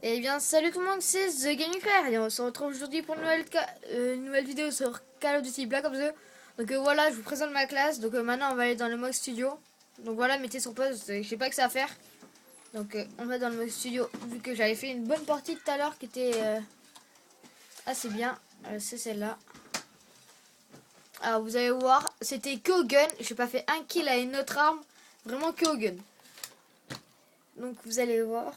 Eh bien, salut tout le monde, c'est The Gaming Frère et on se retrouve aujourd'hui pour une nouvelle vidéo sur Call of Duty Black Ops 2. Donc voilà, je vous présente ma classe. Donc maintenant, on va aller dans le mode studio. Donc voilà, mettez sur pause, je sais pas que ça à faire. Donc on va dans le mode studio, vu que j'avais fait une bonne partie tout à l'heure qui était assez bien. C'est celle-là. Alors vous allez voir, c'était que au gun. J'ai pas fait un kill à une autre arme, vraiment que au gun. Donc vous allez voir.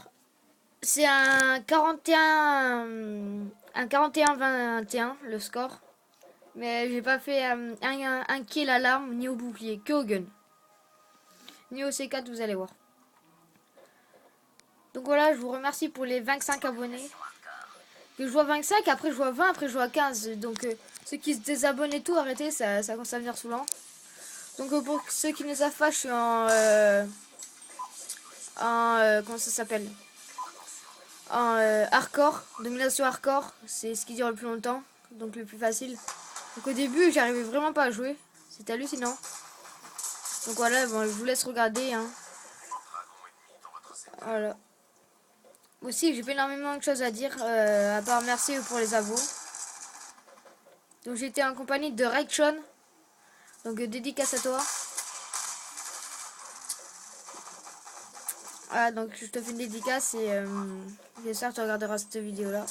C'est un 41-21 le score. Mais j'ai pas fait un kill à l'arme ni au bouclier, que au gun. Ni au C4, vous allez voir. Donc voilà, je vous remercie pour les 25 abonnés. Que je vois 25, après je vois 20, après je vois 15. Donc ceux qui se désabonnent et tout, arrêtez, ça commence à venir souvent. Donc pour ceux qui ne savent pas, je suis comment ça s'appelle, en hardcore, domination hardcore, c'est ce qui dure le plus longtemps, donc le plus facile. Donc au début, j'arrivais vraiment pas à jouer, c'était hallucinant. Donc voilà, bon, je vous laisse regarder. Hein. Voilà. Aussi, j'ai pas énormément de choses à dire, à part merci pour les abos. Donc j'étais en compagnie de Raichon, donc dédicace à toi. Voilà, donc je te fais une dédicace et j'espère que tu regarderas cette vidéo là.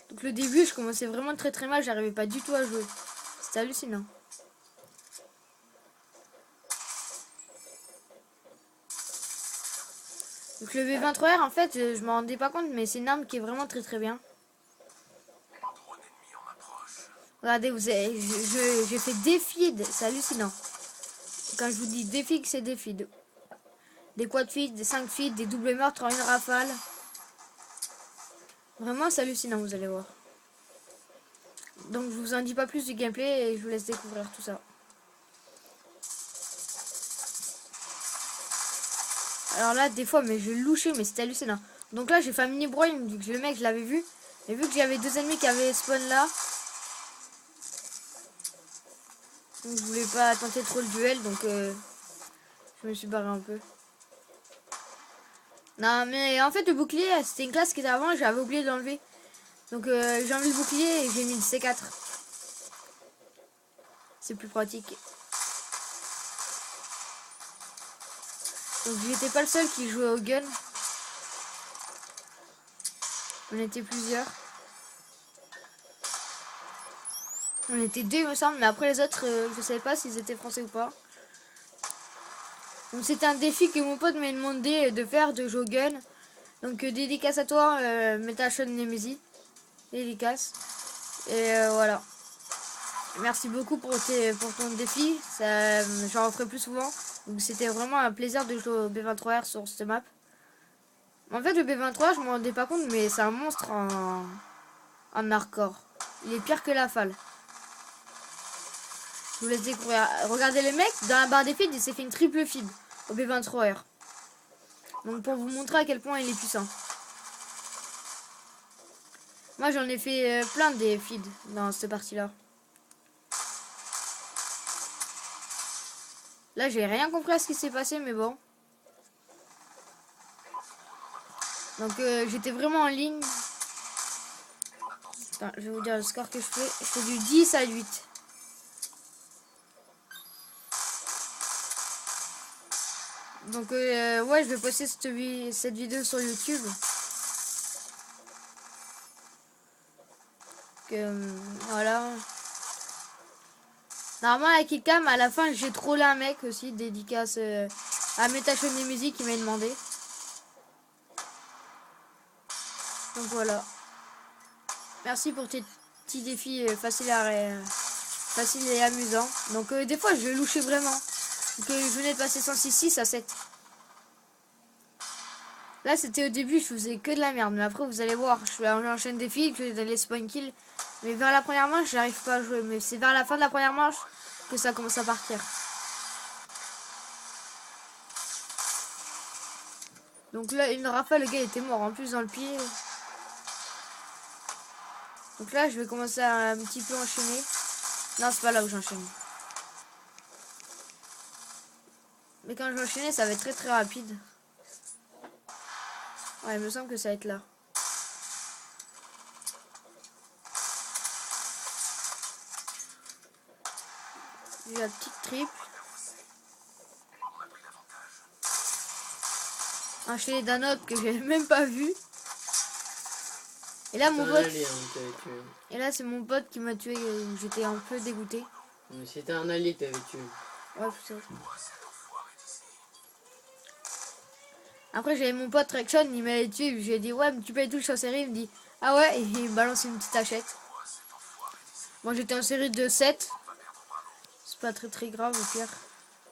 Donc le début, je commençais vraiment très mal, j'arrivais pas du tout à jouer. C'était hallucinant. Donc le B23R, en fait, je m'en rendais pas compte, mais c'est une arme qui est vraiment très bien. Regardez, j'ai fait des feeds, c'est hallucinant. Quand je vous dis des feeds, c'est des feeds. Des quad feeds, des 5 feeds, des doubles meurtres en une rafale. Vraiment, c'est hallucinant, vous allez voir. Donc je vous en dis pas plus du gameplay et je vous laisse découvrir tout ça. Alors là, des fois, mais je louchais, mais c'était hallucinant. Donc là, j'ai fait un mini broil, vu que le mec, je l'avais vu. Et vu que j'avais deux ennemis qui avaient spawn là, donc je voulais pas tenter trop le duel, donc je me suis barré un peu. Non, mais en fait, le bouclier, c'était une classe qui était avant, j'avais oublié de l'enlever. Donc j'ai enlevé le bouclier et j'ai mis le C4. C'est plus pratique. Donc j'étais pas le seul qui jouait au gun. On était plusieurs. On était deux, il me semble, mais après les autres, je savais pas s'ils étaient français ou pas. Donc c'était un défi que mon pote m'a demandé de faire, de jouer au gun. Donc dédicace à toi, Metashon Nemesis. Dédicace. Et voilà. Merci beaucoup pour ton défi. J'en referai plus souvent. Donc c'était vraiment un plaisir de jouer au B23R sur cette map. En fait, le B23, je me rendais pas compte, mais c'est un monstre en hardcore. Il est pire que la falle. Je vous laisse découvrir. Regardez le mec, dans la barre des feeds, il s'est fait une triple feed au B23R. Donc pour vous montrer à quel point il est puissant. Moi j'en ai fait plein des feeds dans cette partie-là. Là j'ai rien compris à ce qui s'est passé, mais bon. Donc j'étais vraiment en ligne. Attends, je vais vous dire le score que je fais. Je fais du 10-8. Donc ouais, je vais poster cette vidéo sur YouTube. Voilà. Normalement la killcam, à la fin j'ai trollé un mec aussi, dédicace à Metachon des musiques qui m'a demandé. Donc voilà. Merci pour tes petits défis faciles et amusants. Donc des fois je louchais vraiment. Donc je venais de passer 106 à 7. Là c'était au début, je faisais que de la merde. Mais après vous allez voir, j'enchaîne des filles, je vais dans les spawn kills. Mais vers la première manche, j'arrive pas à jouer. Mais c'est vers la fin de la première manche que ça commence à partir. Donc là, une rafale, le gars était mort en plus dans le pied. Donc là, je vais commencer à un petit peu enchaîner. Non, c'est pas là où j'enchaîne. Mais quand je vais enchaîner, ça va être très rapide. Ouais, il me semble que ça va être là. J'ai la petite triple. Enchaîné d'un autre que j'ai même pas vu. Et là mon pote. Et là c'est mon pote qui m'a tué. J'étais un peu dégoûté. Mais c'était un allié t'avais tué. Ouais, putain. Après j'avais mon pote Rexon, il m'avait tué. Je lui ai dit ouais mais tu payes tout en série. Il me dit ah ouais et il me balance une petite hachette. Moi j'étais en série de 7. C'est pas très grave au pire.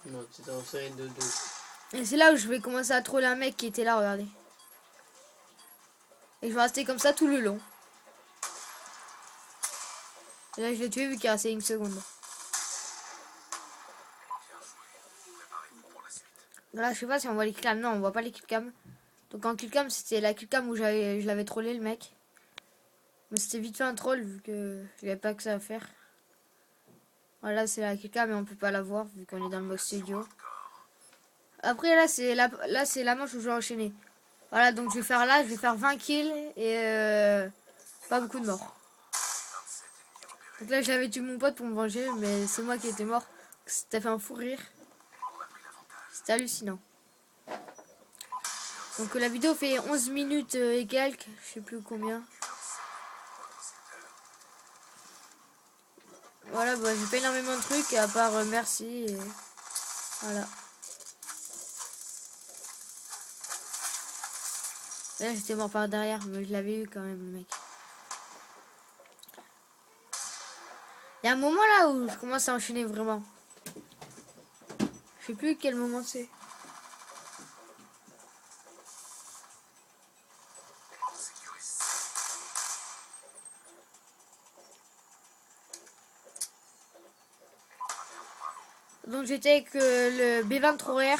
Non, c'était en série de 2. Et c'est là où je vais commencer à troller un mec qui était là, regardez. Et je vais rester comme ça tout le long. Et là je l'ai tué vu qu'il restait une seconde. Là je sais pas si on voit les killcams. Non on voit pas les killcams. Donc en killcam c'était la killcam où je l'avais trollé le mec. Mais c'était vite fait un troll vu que j'avais pas que ça à faire. Voilà c'est la killcam mais on peut pas la voir vu qu'on est dans le mode studio. Après là c'est la manche où je vais enchaîner. Voilà donc je vais faire 20 kills et pas beaucoup de morts. Donc là j'avais tué mon pote pour me venger mais c'est moi qui étais mort. Ça fait un fou rire. C'était hallucinant. Donc la vidéo fait 11 minutes et quelques, je sais plus combien. Voilà, bah, j'ai pas énormément de trucs à part merci et voilà. Là j'étais mort par derrière mais je l'avais eu quand même le mec. Il y a un moment là où je commence à enchaîner vraiment. Je sais plus quel moment c'est. Donc j'étais avec le B23R.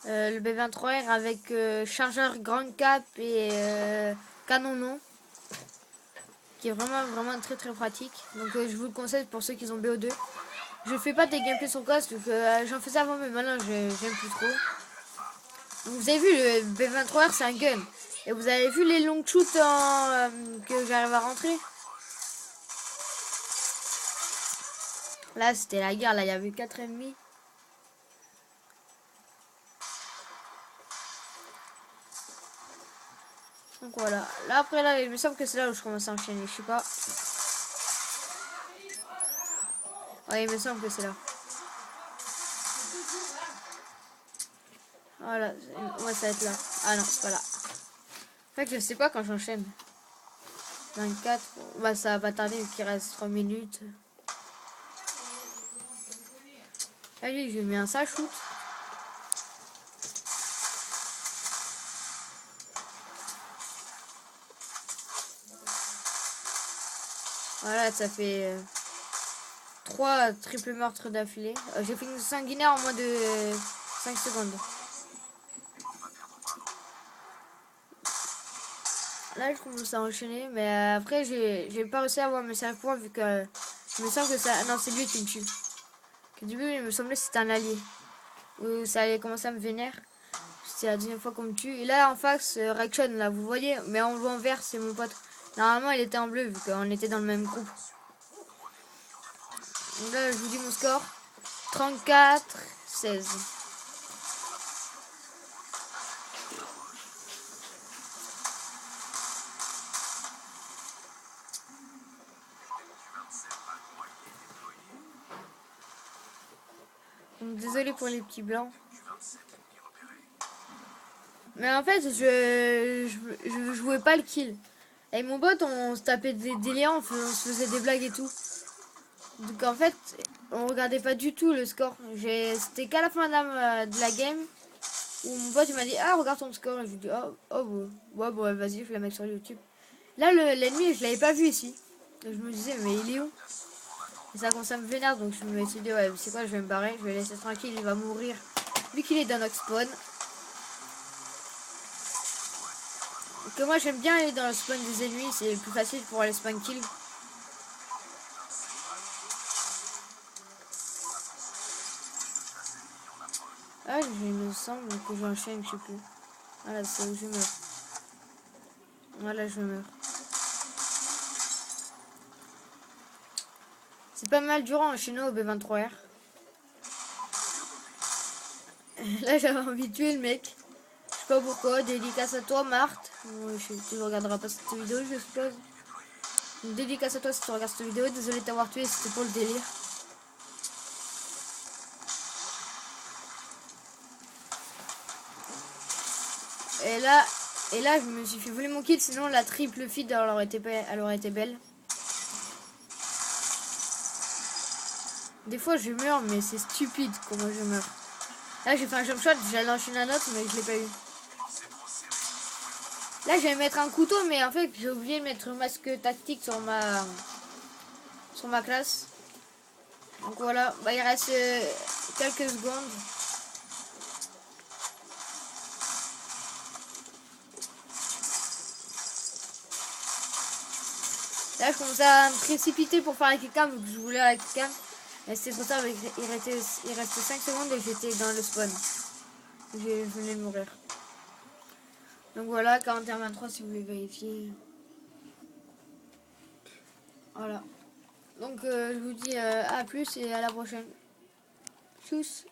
Le B23R avec chargeur grand cap et canon non. Qui est vraiment très pratique. Donc je vous le conseille pour ceux qui ont BO2. Je fais pas des gameplays sur Ghost, donc j'en faisais avant mais maintenant j'aime plus trop. Donc, vous avez vu le B23R c'est un gun. Et vous avez vu les long shoots que j'arrive à rentrer. Là c'était la guerre, là il y avait 4 ennemis. Donc voilà. Là après là il me semble que c'est là où je commence à enchaîner, je sais pas. Ouais il me semble que c'est là. Voilà, ouais ça va être là. Ah non c'est pas là. En fait je sais pas quand j'enchaîne. 24, bah ça va pas tarder vu qu'il reste 3 minutes. Allez j'ai mis un sale shoot. Voilà ça fait 3 triple meurtres d'affilée. J'ai fait une sanguinaire en moins de 5 secondes. Là je commence à enchaîner mais après j'ai pas réussi à avoir mes 5 points vu que il me semble que ça... Non c'est lui qui me tue. Au début il me semblait que c'était un allié. Où ça allait commencer à me vénère. C'est la deuxième fois qu'on me tue. Et là en face Rexon là vous voyez. Mais en voit en vert c'est mon pote. Normalement il était en bleu vu qu'on était dans le même groupe. Donc là je vous dis mon score. 34-16. Donc désolé pour les petits blancs. Mais en fait je jouais pas le kill. Avec mon bot on se tapait des liens, on se faisait des blagues et tout. Donc en fait on regardait pas du tout le score. C'était qu'à la fin de la game où mon pote il m'a dit ah regarde ton score et je lui dis oh bon vas-y je la mets sur YouTube. Là l'ennemi je l'avais pas vu ici. Donc, je me disais mais il est où? Et ça commence à me vénère donc je me suis dit ouais c'est quoi je vais me barrer, je vais laisser tranquille, il va mourir vu qu'il est dans notre spawn. Que moi j'aime bien aller dans le spawn des ennemis, c'est plus facile pour aller spawn kill. Ah il me semble que j'enchaîne, je sais plus. Voilà, c'est où je meurs. Voilà, je meurs. C'est pas mal dur en enchaîner au B23R. Là, j'avais envie de tuer le mec. Je sais pas pourquoi. Dédicace à toi, Marthe. Ouais, tu ne regarderas pas cette vidéo, je suppose. Donc, dédicace à toi si tu regardes cette vidéo. Désolé de t'avoir tué, c'était pour le délire. Et là, je me suis fait voler mon kill. Sinon, la triple feed, elle aurait été belle. Des fois, je meurs, mais c'est stupide comment je meurs. Là, j'ai fait un jump shot. J'allais enchaîner un autre, mais je l'ai pas eu. Là, je vais mettre un couteau, mais en fait, j'ai oublié de mettre un masque tactique sur ma classe. Donc voilà, bah, il reste quelques secondes. Là, je commence à me précipiter pour faire la kickcam, vu que je voulais la kickcam. Mais c'était trop tard, il restait 5 secondes et j'étais dans le spawn. Je venais de mourir. Donc voilà, 41-23 si vous voulez vérifier. Voilà. Donc je vous dis à plus et à la prochaine. Tchuss.